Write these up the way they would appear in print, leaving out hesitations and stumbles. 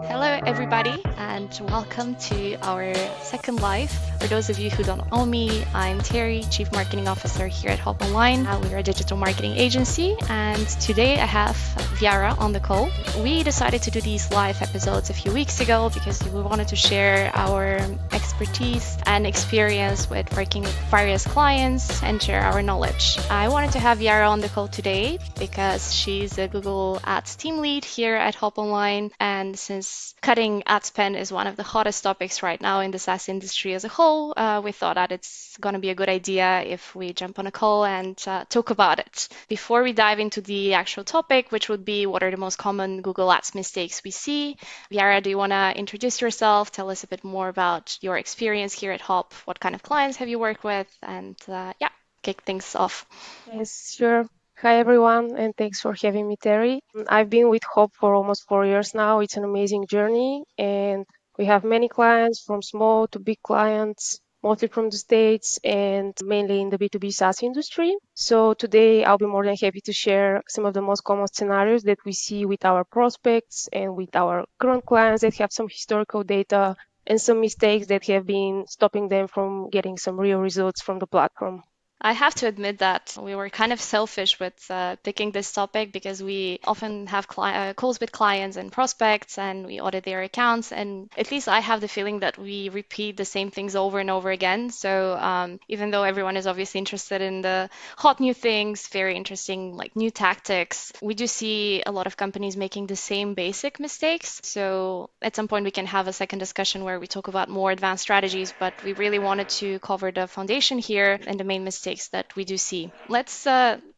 Hello, everybody, and welcome to our second live. For those of you who don't know me, I'm Terry, Chief Marketing Officer here at Hop Online. We're a digital marketing agency, and today I have Viara on the call. We decided to do these live episodes a few weeks ago because we wanted to share our expertise and experience with working with various clients and share our knowledge. I wanted to have Viara on the call today because she's a Google Ads team lead here at Hop Online, and since cutting ad spend is one of the hottest topics right now in the SaaS industry as a whole, we thought that it's going to be a good idea if we jump on a call and talk about it. Before we dive into the actual topic, which would be what are the most common Google Ads mistakes we see, Viara, do you want to introduce yourself? Tell us a bit more about your experience here at Hop. What kind of clients have you worked with? And yeah, kick things off. Yes, sure. Hi, everyone, and thanks for having me, Terry. I've been with Hope for almost 4 years now. It's an amazing journey, and we have many clients from small to big clients, mostly from the States and mainly in the B2B SaaS industry. So today I'll be more than happy to share some of the most common scenarios that we see with our prospects and with our current clients that have some historical data and some mistakes that have been stopping them from getting some real results from the platform. I have to admit that we were kind of selfish with picking this topic because we often have calls with clients and prospects and we audit their accounts. And at least I have the feeling that we repeat the same things over and over again. So even though everyone is obviously interested in the hot new things, very interesting, like new tactics, we do see a lot of companies making the same basic mistakes. So at some point, we can have a second discussion where we talk about more advanced strategies, but we really wanted to cover the foundation here and the main mistakes that we do see. Let's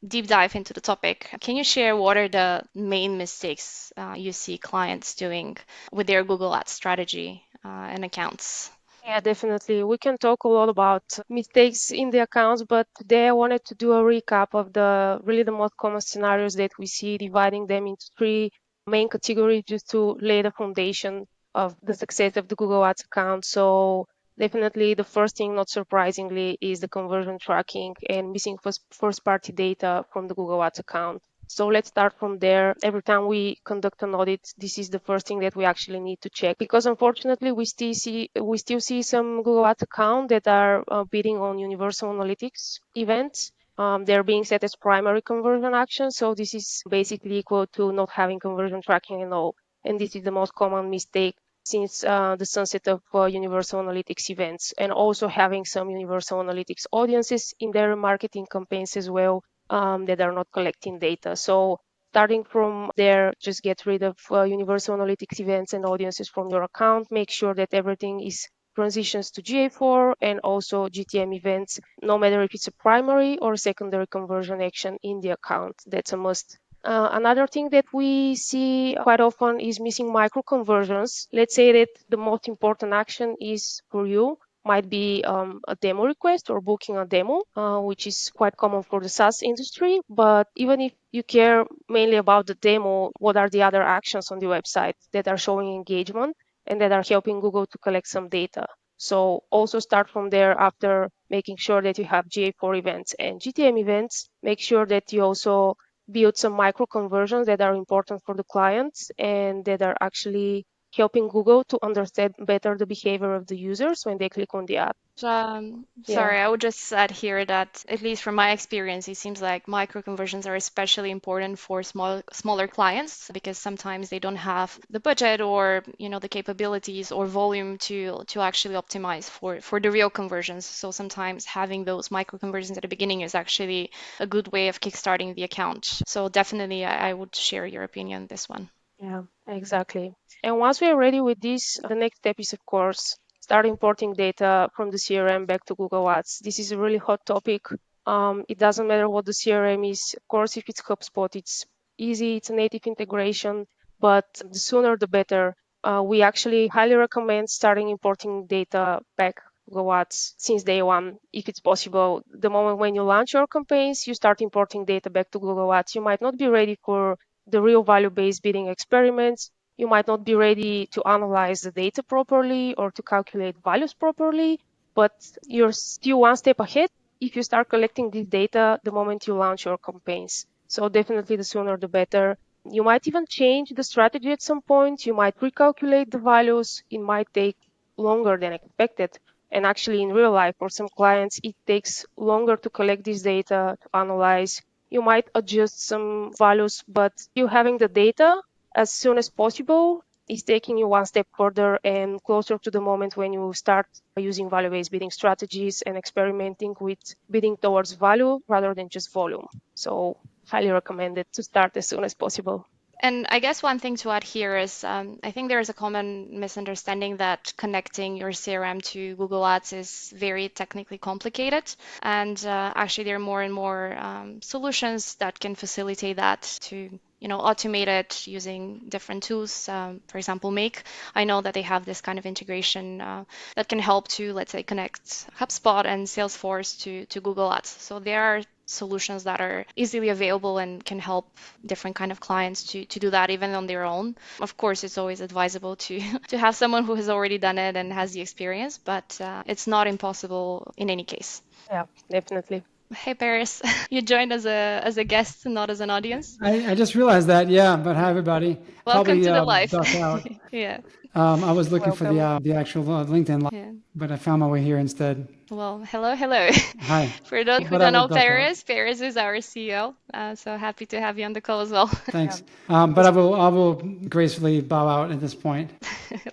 deep dive into the topic. Can you share what are the main mistakes you see clients doing with their Google Ads strategy and accounts? Yeah, definitely. We can talk a lot about mistakes in the accounts, but today I wanted to do a recap of the most common scenarios that we see, dividing them into three main categories just to lay the foundation of the success of the Google Ads account. So definitely the first thing, not surprisingly, is the conversion tracking and missing first party data from the Google Ads account. So let's start from there. Every time we conduct an audit, this is the first thing that we actually need to check because unfortunately we still see some Google Ads accounts that are bidding on universal analytics events. They're being set as primary conversion actions. So this is basically equal to not having conversion tracking at all. And this is the most common mistake since the sunset of universal analytics events, and also having some universal analytics audiences in their marketing campaigns as well that are not collecting data. So starting from there, just get rid of universal analytics events and audiences from your account. Make sure that everything is transitions to GA4 and also GTM events, no matter if it's a primary or secondary conversion action in the account. That's a must. Another thing that we see quite often is missing micro conversions. Let's say that the most important action is for you might be a demo request or booking a demo, which is quite common for the SaaS industry. But even if you care mainly about the demo, what are the other actions on the website that are showing engagement and that are helping Google to collect some data? So also start from there after making sure that you have GA4 events and GTM events. Make sure that you also build some micro conversions that are important for the clients and that are actually helping Google to understand better the behavior of the users when they click on the ad. Yeah. Sorry, I would just add here that at least from my experience, it seems like micro conversions are especially important for smaller clients because sometimes they don't have the budget or the capabilities or volume to actually optimize for the real conversions. So sometimes having those micro conversions at the beginning is actually a good way of kickstarting the account. So definitely, I would share your opinion on this one. Yeah, exactly. And once we are ready with this, the next step is, of course, start importing data from the CRM back to Google Ads. This is a really hot topic. It doesn't matter what the CRM is. Of course, if it's HubSpot, it's easy, it's a native integration, but the sooner the better. We actually highly recommend starting importing data back to Google Ads since day one, if it's possible. The moment when you launch your campaigns, you start importing data back to Google Ads. You might not be ready for the real value-based bidding experiments. You might not be ready to analyze the data properly or to calculate values properly, but you're still one step ahead if you start collecting this data the moment you launch your campaigns. So definitely the sooner the better. You might even change the strategy at some point. You might recalculate the values. It might take longer than expected. And actually, in real life, for some clients, it takes longer to collect this data, to analyze. You might adjust some values, but you having the data as soon as possible is taking you one step further and closer to the moment when you start using value-based bidding strategies and experimenting with bidding towards value rather than just volume. So highly recommended to start as soon as possible. And I guess one thing to add here is I think there is a common misunderstanding that connecting your CRM to Google Ads is very technically complicated. And actually, there are more and more solutions that can facilitate that to automate it using different tools. For example, Make. I know that they have this kind of integration that can help to, let's say, connect HubSpot and Salesforce to Google Ads. So there are solutions that are easily available and can help different kind of clients to do that even on their own. Of course, it's always advisable to to have someone who has already done it and has the experience, but it's not impossible in any case. Yeah, definitely. Hey Paris, you joined as a guest, not as an audience. I just realized that. Yeah, but hi everybody. Welcome Probably to the live. ducked out. Yeah, I was looking for Welcome. the actual LinkedIn live, yeah. but I found my way here instead. Well, hello, hello. Hi, For those who but I don't will know duck out. Paris, Paris is our CEO. So happy to have you on the call as well. Yeah. Thanks. But I will gracefully bow out at this point.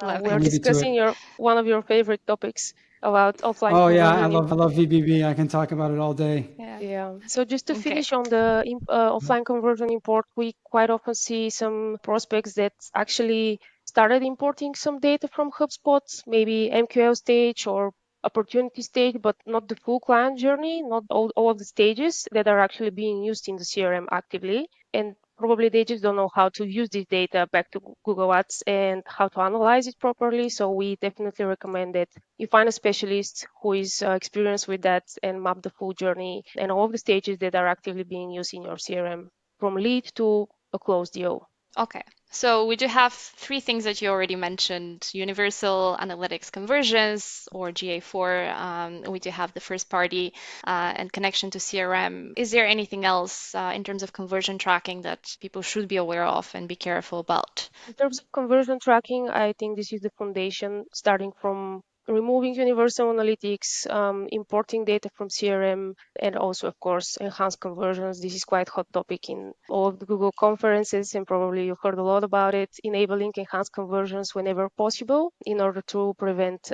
Love We're I'll it. leave you to discussing it. one of your favorite topics about offline Oh yeah, I conversion. love VBB. I can talk about it all day. Yeah. Yeah. So just to Okay. finish on the offline conversion import, we quite often see some prospects that actually started importing some data from HubSpot, maybe MQL stage or opportunity stage, but not the full client journey, not all of the stages that are actually being used in the CRM actively. And probably they just don't know how to use this data back to Google Ads and how to analyze it properly. So we definitely recommend that you find a specialist who is experienced with that and map the full journey and all of the stages that are actively being used in your CRM from lead to a closed deal. Okay. So we do have three things that you already mentioned: universal analytics conversions or GA4. We do have the first party and connection to CRM. Is there anything else in terms of conversion tracking that people should be aware of and be careful about? In terms of conversion tracking, I think this is the foundation, starting from removing universal analytics, importing data from CRM, and also, of course, enhanced conversions. This is quite hot topic in all of the Google conferences, and probably you've heard a lot about it. Enabling enhanced conversions whenever possible in order to prevent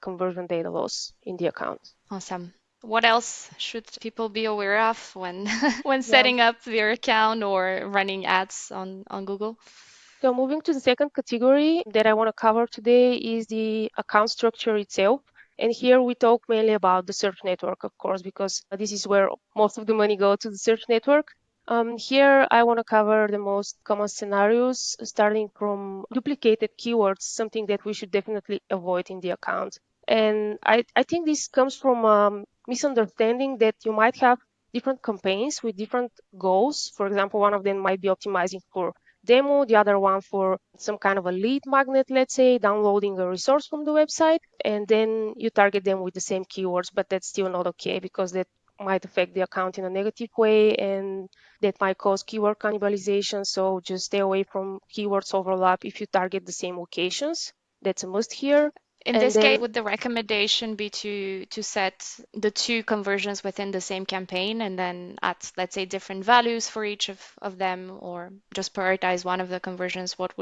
conversion data loss in the account. Awesome. What else should people be aware of when when Yeah. setting up their account or running ads on Google? So moving to the second category that I want to cover today is the account structure itself. And here we talk mainly about the search network, of course, because this is where most of the money goes to the search network. Here I want to cover the most common scenarios, starting from duplicated keywords, something that we should definitely avoid in the account. And I think this comes from misunderstanding that you might have different campaigns with different goals. For example, one of them might be optimizing for demo, the other one for some kind of a lead magnet, let's say, downloading a resource from the website, and then you target them with the same keywords, but that's still not okay because that might affect the account in a negative way and that might cause keyword cannibalization. So just stay away from keywords overlap if you target the same locations. That's a must here. In And this case, then would the recommendation be to set the two conversions within the same campaign and then at, let's say, different values for each of them, or just prioritize one of the conversions? What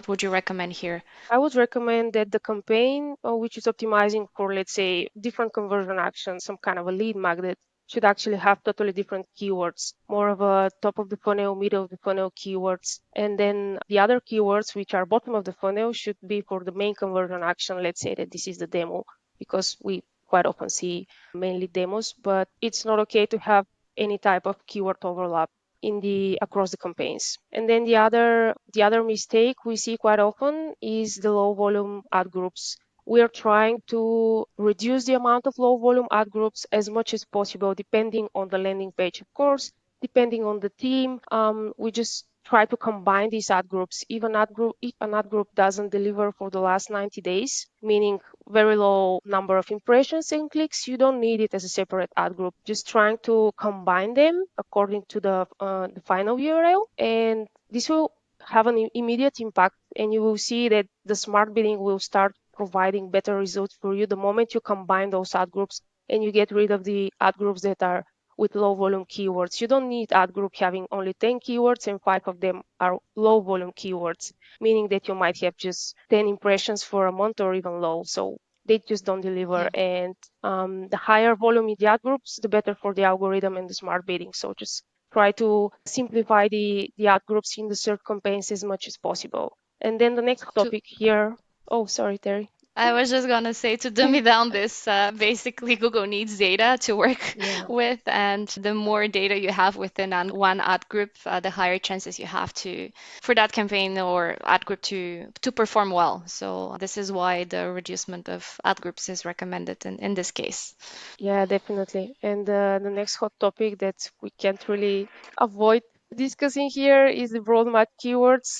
would you recommend here? I would recommend that the campaign, which is optimizing for, let's say, different conversion actions, some kind of a lead magnet, should actually have totally different keywords, more of a top of the funnel, middle of the funnel keywords. And then the other keywords, which are bottom of the funnel, should be for the main conversion action. Let's say that this is the demo, because we quite often see mainly demos, but it's not okay to have any type of keyword overlap in the across the campaigns. And then the other mistake we see quite often is the low volume ad groups. We are trying to reduce the amount of low volume ad groups as much as possible, depending on the landing page, of course, depending on the team. We just try to combine these ad groups. If an ad group doesn't deliver for the last 90 days, meaning very low number of impressions and clicks, you don't need it as a separate ad group. Just trying to combine them according to the final URL. And This will have an immediate impact, and you will see that the smart bidding will start providing better results for you the moment you combine those ad groups and you get rid of the ad groups that are with low volume keywords. You don't need ad group having only 10 keywords and 5 of them are low volume keywords, meaning that you might have just 10 impressions for a month or even low. So they just don't deliver. And the higher volume in the ad groups, the better for the algorithm and the smart bidding. So just try to simplify the ad groups in the search campaigns as much as possible. And then the next To topic here. Oh, sorry, Terry. I was just gonna say to dummy down this, basically Google needs data to work Yeah. with, and the more data you have within one ad group, the higher chances you have for that campaign or ad group to perform well. So this is why the reducement of ad groups is recommended in this case. Yeah, definitely. And the next hot topic that we can't really avoid discussing here is the broad match keywords.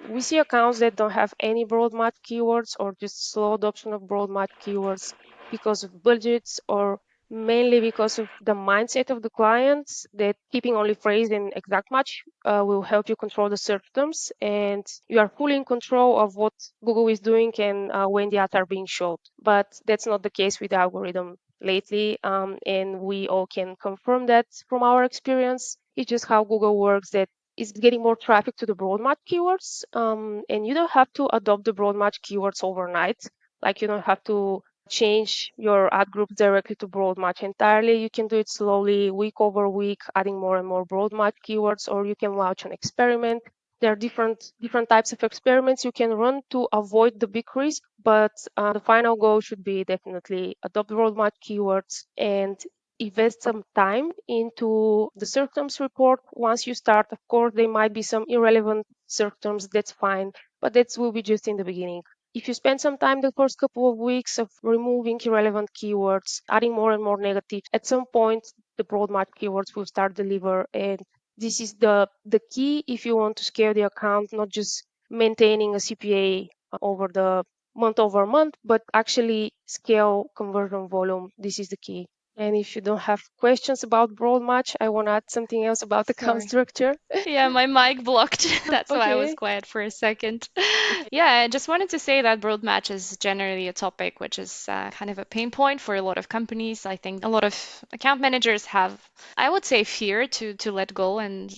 We see accounts that don't have any broad match keywords or just slow adoption of broad match keywords because of budgets or mainly because of the mindset of the clients that keeping only phrase and exact match will help you control the search terms and you are fully in control of what Google is doing and when the ads are being showed. But that's not the case with the algorithm lately, and we all can confirm that from our experience. It's just how Google works that it's getting more traffic to the broad match keywords, and you don't have to adopt the broad match keywords overnight. Like you don't have to change your ad group directly to broad match entirely. You can do it slowly, week over week, adding more and more broad match keywords, or you can launch an experiment. There are different types of experiments you can run to avoid the big risk, but the final goal should be definitely adopt roadmap keywords and invest some time into the search terms report. Once you start, of course, there might be some irrelevant search terms. That's fine, but that will be just in the beginning. If you spend some time the first couple of weeks of removing irrelevant keywords, adding more and more negatives, at some point the broad match keywords will start deliver and this is the key if you want to scale the account, not just maintaining a CPA over the month over month, but actually scale conversion volume. This is the key. And if you don't have questions about broad match, I want to add something else about account Sorry. structure. Yeah, my mic blocked. That's why I was Okay. quiet for a second. Okay. Yeah, I just wanted to say that broad match is generally a topic which is kind of a pain point for a lot of companies. I think a lot of account managers have, I would say, fear to let go and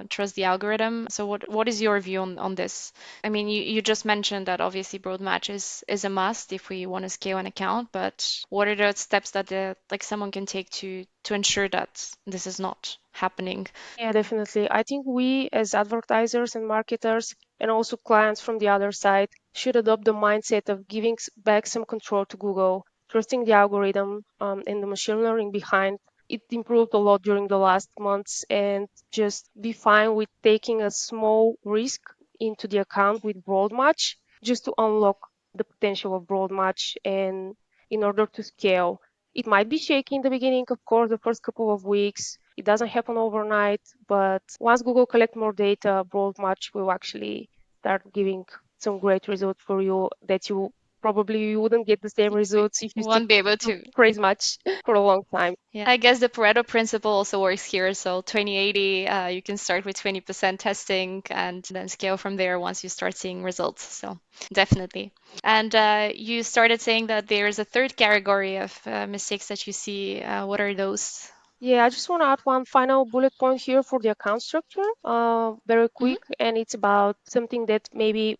trust the algorithm. So what is your view on this? I mean, you just mentioned that obviously broad match is a must if we want to scale an account, but what are the steps that like someone can take to ensure that this is not happening? Yeah, definitely. I think we as advertisers and marketers and also clients from the other side should adopt the mindset of giving back some control to Google, trusting the algorithm and the machine learning behind. It improved a lot during the last months and just be fine with taking a small risk into the account with broad match just to unlock the potential of broad match and in order to scale. It might be shaky in the beginning, of course, the first couple of weeks. It doesn't happen overnight, but once Google collect more data, broad match will actually start giving some great results for you that you wouldn't get the same results if you stick Won't be able to to. phrase match for a long time. Yeah, I guess the Pareto principle also works here. So 2080, you can start with 20% testing and then scale from there once you start seeing results. So definitely. And you started saying that there's a third category of mistakes that you see. What are those? Yeah, I just want to add one final bullet point here for the account structure, very Mhm. quick, and it's about something that maybe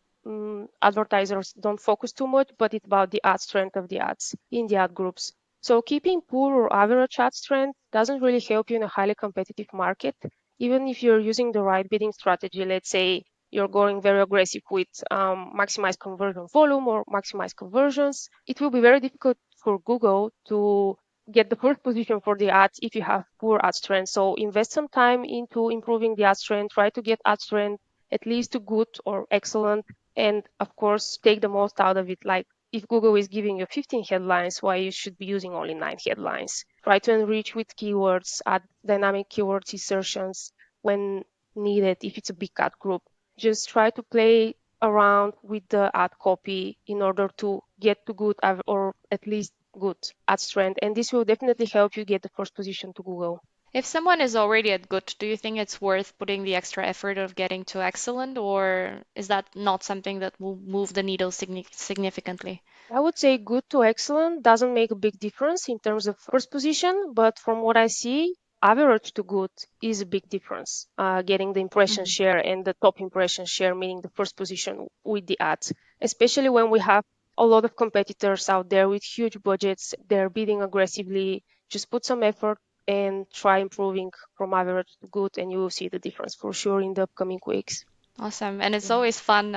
advertisers don't focus too much, but it's about the ad strength of the ads in the ad groups. So keeping poor or average ad strength doesn't really help you in a highly competitive market, even if you're using the right bidding strategy. Let's say you're going very aggressive with maximize conversion volume or maximize conversions. It will be very difficult for Google to get the first position for the ads if you have poor ad strength. So invest some time into improving the ad strength. Try to get ad strength at least to good or excellent, and of course take the most out of it. Like if Google is giving you 15 headlines, why you should be using only 9 headlines. Try to enrich with keywords, add dynamic keyword insertions when needed if it's a big ad group. Just try to play around with the ad copy in order to get to good or at least good ad strength. And this will definitely help you get the first position to Google. If someone is already at good, do you think it's worth putting the extra effort of getting to excellent, or is that not something that will move the needle significantly? I would say good to excellent doesn't make a big difference in terms of first position, but from what I see, average to good is a big difference. Getting the impression Mhm. share and the top impression share, meaning the first position with the ads, especially when we have a lot of competitors out there with huge budgets, they're bidding aggressively. Just put some effort and try improving from average to good, and you will see the difference for sure in the upcoming weeks. Awesome. And it's Yeah, always fun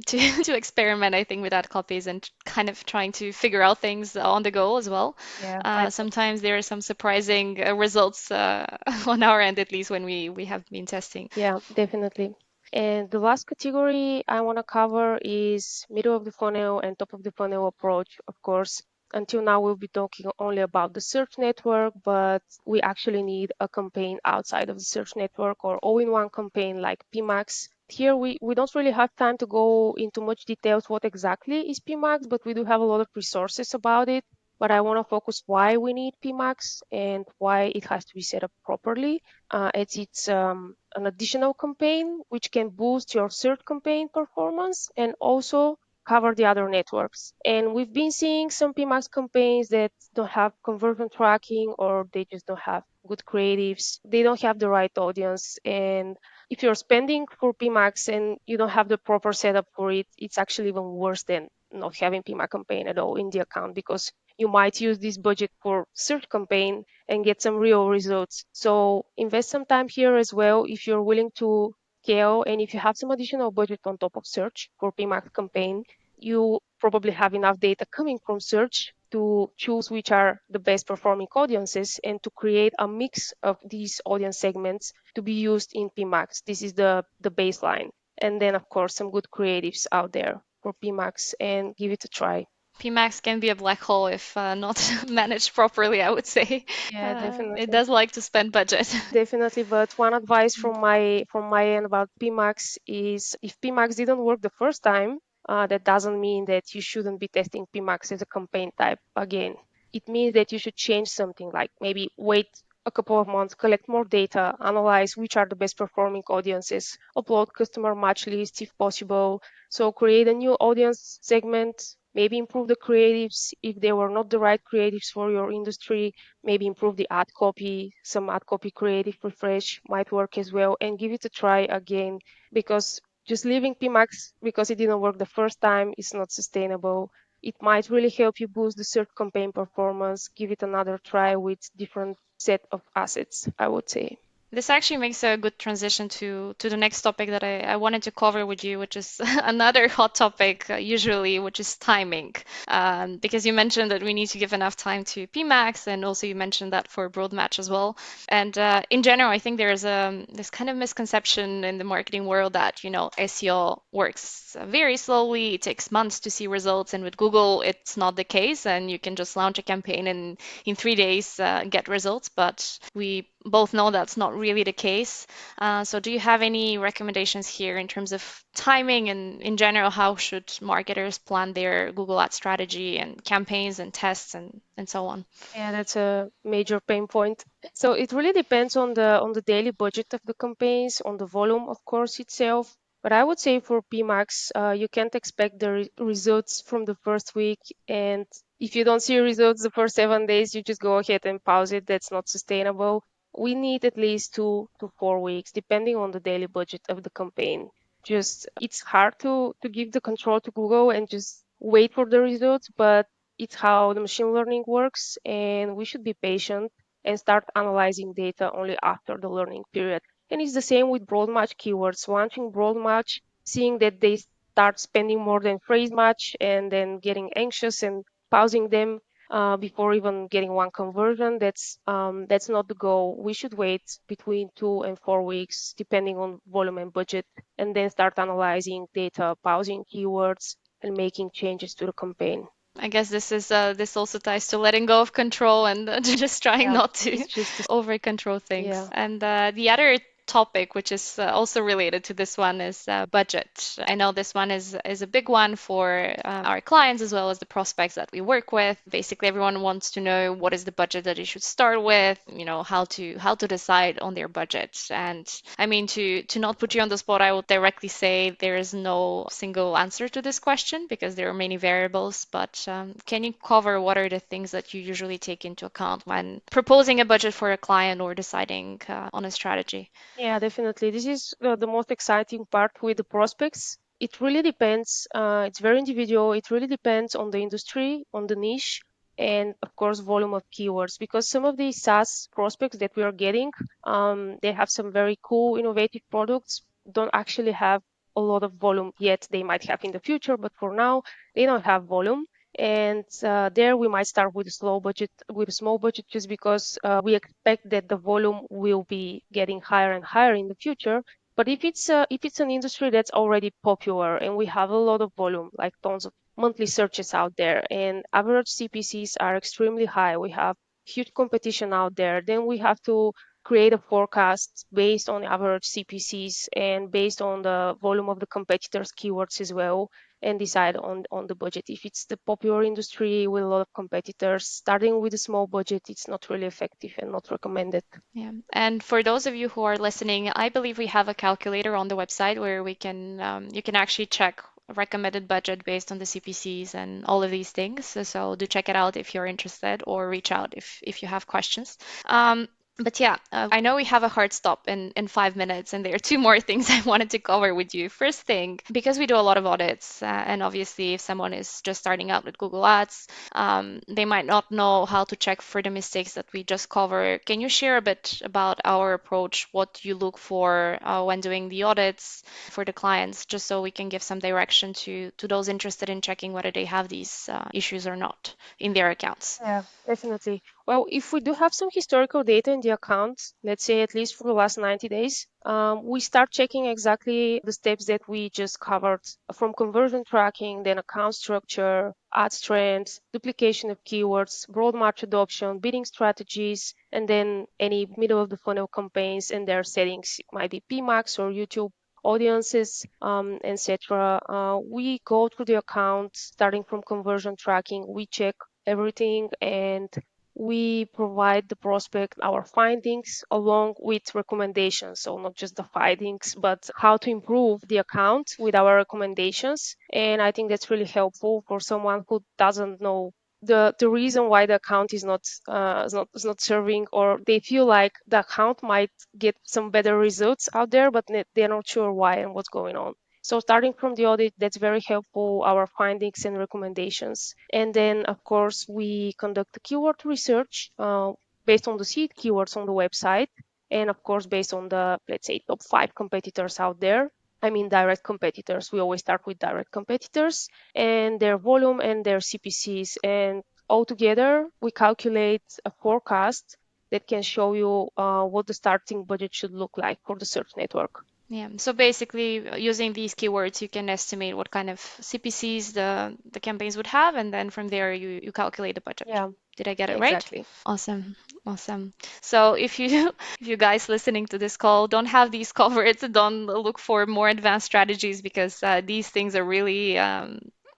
to to experiment, I think, with ad copies and kind of trying to figure out things on the go as well. yeah, I love that. Sometimes there are some surprising results on our end, at least when we have been testing. Yeah, definitely. And the last category I want to cover is middle of the funnel and top of the funnel approach. Of course, until now we'll be talking only about the search network, but we actually need a campaign outside of the search network or all-in-one campaign like PMAX. Here we don't really have time to go into much details what exactly is PMAX, but we do have a lot of resources about it. But I want to focus why we need PMAX and why it has to be set up properly. It's an additional campaign which can boost your search campaign performance and also cover the other networks. And we've been seeing some PMAX campaigns that don't have conversion tracking or they just don't have good creatives. They don't have the right audience. And if you're spending for PMAX and you don't have the proper setup for it, it's actually even worse than not having PMAX campaign at all in the account because you might use this budget for search campaign and get some real results. So invest some time here as well if you're willing to scale and if you have some additional budget on top of search for PMAX campaign, you probably have enough data coming from search to choose which are the best performing audiences and to create a mix of these audience segments to be used in PMAX. This is the baseline. And then of course some good creatives out there for PMAX and give it a try. PMAX can be a black hole if not managed properly, I would say. Yeah, It definitely. does like to spend budget. Definitely, but one advice from my end about PMAX is if PMAX didn't work the first time, that doesn't mean that you shouldn't be testing PMAX as a campaign type again. It means that you should change something like maybe wait a couple of months, collect more data, analyze which are the best performing audiences, upload customer match lists if possible. So create a new audience segment, maybe improve the creatives if they were not the right creatives for your industry, maybe improve the ad copy, some ad copy creative refresh might work as well, and give it a try again because just leaving PMAX because it didn't work the first time is not sustainable. It might really help you boost the search campaign performance. Give it another try with different set of assets, I would say. This actually makes a good transition to the next topic that I wanted to cover with you, which is another hot topic usually, which is timing. Because you mentioned that we need to give enough time to PMAX, and also you mentioned that for broad match as well. And in general, I think there's this kind of misconception in the marketing world that, SEO works very slowly. It takes months to see results, and with Google, it's not the case, and you can just launch a campaign and in 3 days get results. But we both know that's not really the case. So do you have any recommendations here in terms of timing and in general, how should marketers plan their Google Ad strategy and campaigns and tests and so on? Yeah, that's a major pain point. So it really depends on the daily budget of the campaigns, on the volume, of course, itself. But I would say for PMAX, you can't expect the results from the first week. And if you don't see results the first 7 days, you just go ahead and pause it. That's not sustainable. We need at least 2 to 4 weeks, depending on the daily budget of the campaign. Just it's hard to give the control to Google and just wait for the results, but it's how the machine learning works, and we should be patient and start analyzing data only after the learning period. And it's the same with broad match keywords. Launching broad match, seeing that they start spending more than phrase match, and then getting anxious and pausing them before even getting one conversion. That's not the goal. We should wait between 2 and 4 weeks, depending on volume and budget, and then start analyzing data, pausing keywords, and making changes to the campaign. I guess this also ties to letting go of control and just trying Yeah, not to it's just over control things. yeah, And the other topic, which is also related to this one, is budget. I know this one is a big one for our clients as well as the prospects that we work with. Basically, everyone wants to know what is the budget that they should start with, how to decide on their budget. And I mean, to not put you on the spot, I would directly say there is no single answer to this question because there are many variables. But can you cover what are the things that you usually take into account when proposing a budget for a client or deciding on a strategy? Yeah, definitely. This is the most exciting part with the prospects. It really depends. It's very individual. It really depends on the industry, on the niche, and of course, volume of keywords. Because some of these SaaS prospects that we are getting, they have some very cool, innovative products, don't actually have a lot of volume yet. They might have in the future, but for now, they don't have volume. And there we might start with a small budget, just because we expect that the volume will be getting higher and higher in the future. But if it's an industry that's already popular and we have a lot of volume, like tons of monthly searches out there, and average CPCs are extremely high, we have huge competition out there, then we have to create a forecast based on average CPCs and based on the volume of the competitors' keywords as well, and decide on the budget. If it's the popular industry with a lot of competitors, starting with a small budget, it's not really effective and not recommended. Yeah. And for those of you who are listening, I believe we have a calculator on the website where you can actually check recommended budget based on the CPCs and all of these things. So do check it out if you're interested or reach out if you have questions. But yeah, I know we have a hard stop in 5 minutes, and there are two more things I wanted to cover with you. First thing, because we do a lot of audits, and obviously if someone is just starting out with Google Ads, they might not know how to check for the mistakes that we just covered. Can you share a bit about our approach, what you look for when doing the audits for the clients, just so we can give some direction to those interested in checking whether they have these issues or not in their accounts? Yeah, definitely. Well, if we do have some historical data in the account, let's say at least for the last 90 days, we start checking exactly the steps that we just covered, from conversion tracking, then account structure, ad trends, duplication of keywords, broad march adoption, bidding strategies, and then any middle of the funnel campaigns and their settings. It might be PMAX or YouTube audiences, etc. We go through the account starting from conversion tracking. We check everything, and we provide the prospect our findings along with recommendations. So not just the findings, but how to improve the account with our recommendations. And I think that's really helpful for someone who doesn't know the reason why the account is not serving, or they feel like the account might get some better results out there, but they're not sure why and what's going on. So starting from the audit, that's very helpful, our findings and recommendations. And then, of course, we conduct the keyword research based on the seed keywords on the website. And of course, based on the, let's say, top 5 competitors out there. I mean, direct competitors. We always start with direct competitors and their volume and their CPCs. And altogether, we calculate a forecast that can show you what the starting budget should look like for the search network. Yeah, so basically using these keywords, you can estimate what kind of CPCs the campaigns would have, and then from there you calculate the budget. Yeah, Did I get it right? exactly. Awesome. Awesome. So if you if you guys listening to this call don't have these covered, don't look for more advanced strategies because these things are really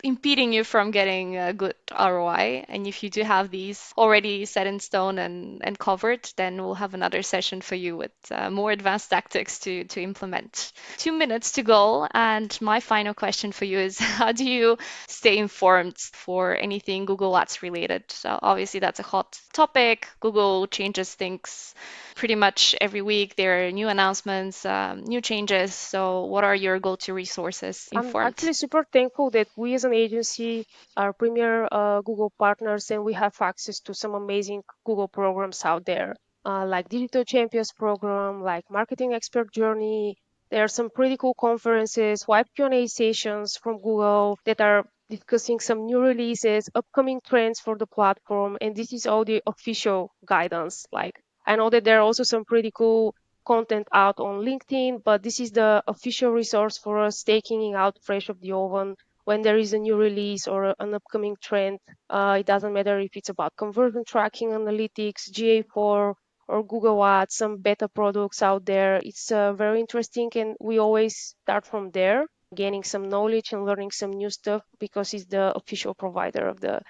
impeding you from getting a good ROI. And if you do have these already set in stone and covered, then we'll have another session for you with more advanced tactics to implement. 2 minutes to go. And my final question for you is how do you stay informed for anything Google Ads related? So obviously that's a hot topic. Google changes things pretty much every week. There are new announcements, new changes. So what are your go-to resources I'm informed? actually super thankful that we as an agency are premier Google partners, and we have access to some amazing Google programs out there, like Digital Champions program, like Marketing Expert Journey. There are some pretty cool conferences, web Q&A sessions from Google that are discussing some new releases, upcoming trends for the platform, and this is all the official guidance. Like, I know that there are also some pretty cool content out on LinkedIn, but this is the official resource for us taking it out fresh of the oven when there is a new release or an upcoming trend. It doesn't matter if it's about conversion tracking analytics, GA4, or Google Ads, some beta products out there. It's very interesting, and we always start from there, gaining some knowledge and learning some new stuff because it's the official provider of the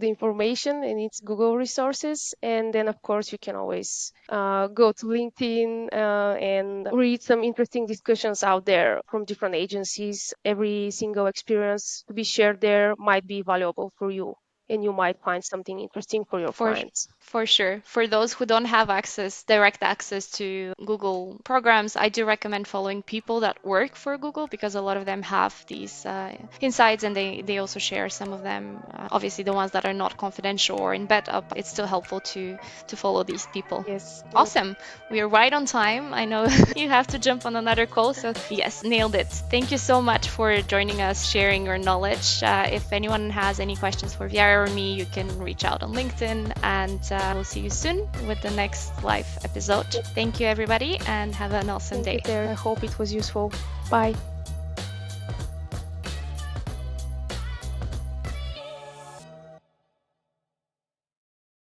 information and its Google resources. And then, of course, you can always go to LinkedIn and read some interesting discussions out there from different agencies. Every single experience to be shared there might be valuable for you, and you might find something interesting for your For clients. for sure. For those who don't have direct access to Google programs, I do recommend following people that work for Google because a lot of them have these insights and they also share some of them. Obviously, the ones that are not confidential or in beta, but it's still helpful to follow these people. Yes, yes. Awesome. We are right on time. I know you have to jump on another call, so yes, nailed it. Thank you so much for joining us, sharing your knowledge. If anyone has any questions for Viara or me, you can reach out on LinkedIn, and we'll see you soon with the next live episode. Thank you, everybody, and have an awesome Thank you, day. Terry. I hope it was useful. Bye.